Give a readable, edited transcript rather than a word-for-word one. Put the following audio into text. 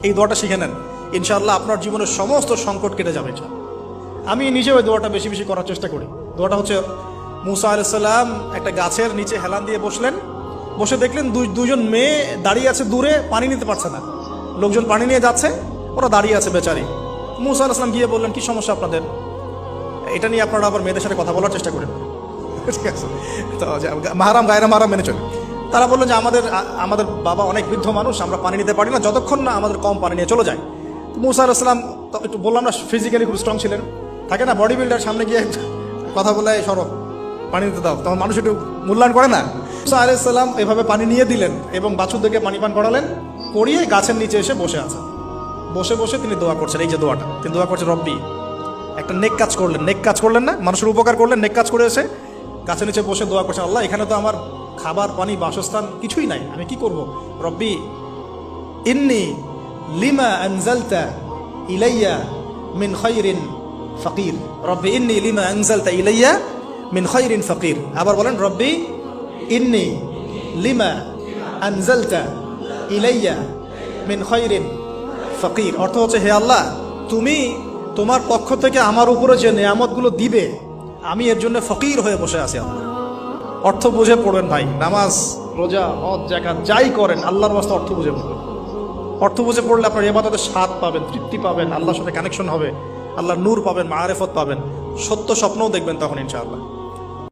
এই দোয়াটা শিখে নেন, ইনশাআল্লাহ আপনার জীবনের সমস্ত সংকট কেটে যাবে। আমি নিজেও এই দোয়াটা বেশি বেশি করার চেষ্টা করি। দোয়াটা হচ্ছে, মুসা আলাইহিস সালাম একটা গাছের নিচে হেলান দিয়ে বসলেন, বসে দেখলেন দুইজন মেয়ে দাঁড়িয়ে আছে দূরে, পানি নিতে পারছে না, লোকজন পানি নিয়ে যাচ্ছে, ওরা দাঁড়িয়ে আছে বেচারি। মুসা আলাইহিস সালাম গিয়ে বললেন, কি সমস্যা আপনাদের? এটা নিয়ে আপনারা আবার মেয়েদের সাথে কথা বলার চেষ্টা করেন, ঠিক আছে? তো মাহারাম গায়রা মাহারাম মেনে চলে। তারা বললেন যে আমাদের বাবা অনেক বৃদ্ধ মানুষ, আমরা পানি নিতে পারি না যতক্ষণ না আমাদের কম পানি নিয়ে চলে যায়। মুসা আলাইহিস সালাম তো একটু বললাম না, ফিজিক্যালি খুব স্ট্রং ছিলেন, থাকে না বডি বিল্ডার, সামনে গিয়ে কথা বলে সরব পানি দিতে দাও, তখন মানুষ একটু মূল্যায়ন করে না। মুসা আলাইহিস সালাম এভাবে পানি নিয়ে দিলেন এবং বাছুরদেরকে পানি পান করালেন, করিয়ে গাছের নিচে এসে বসে আছেন। বসে বসে তিনি দোয়া করছেন, এই যে দোয়াটা তিনি দোয়া করছেন, রব্বি, একটা নেক কাজ করলেন, নেক কাজ করলেন না, মানুষের উপকার করলেন, নেক কাজ করে এসে গাছের নিচে বসে দোয়া করছেন, আল্লাহ এখানে তো আমার খাবার পানি বাসস্থান কিছুই নাই, আমি কি করব? রব্বি ইন্নি লিমা আনজালতা ইলাইয়া মিন খায়রিন ফাকির, রব্বি ইন্নি লিমা আনজালতা ইলাইয়া মিন খায়রিন ফাকির। আবার বলেন, রব্বি ইন্নি লিমা আনজালতা ইলাইয়া মিন খায়রিন ফাকির। অর্থ হচ্ছে, হে আল্লাহ, তুমি তোমার পক্ষ থেকে আমার উপরে যে নেয়ামতগুলো দিবে, আমি এর জন্য ফকির হয়ে বসে আছি। আল্লাহ অর্থ বুঝে পড়বেন ভাই, নামাজ রোজা হজ যাকাত যাই করেন আল্লাহর রাস্তায় অর্থ বুঝে পড়বেন। অর্থ বুঝে পড়লে আপনার ইবাদতের স্বাদ পাবেন, তৃপ্তি পাবেন, আল্লাহর সাথে কানেকশন হবে, আল্লাহর নূর পাবেন, মাআরিফত পাবেন, সত্য স্বপ্নও দেখবেন তখন ইনশাআল্লাহ।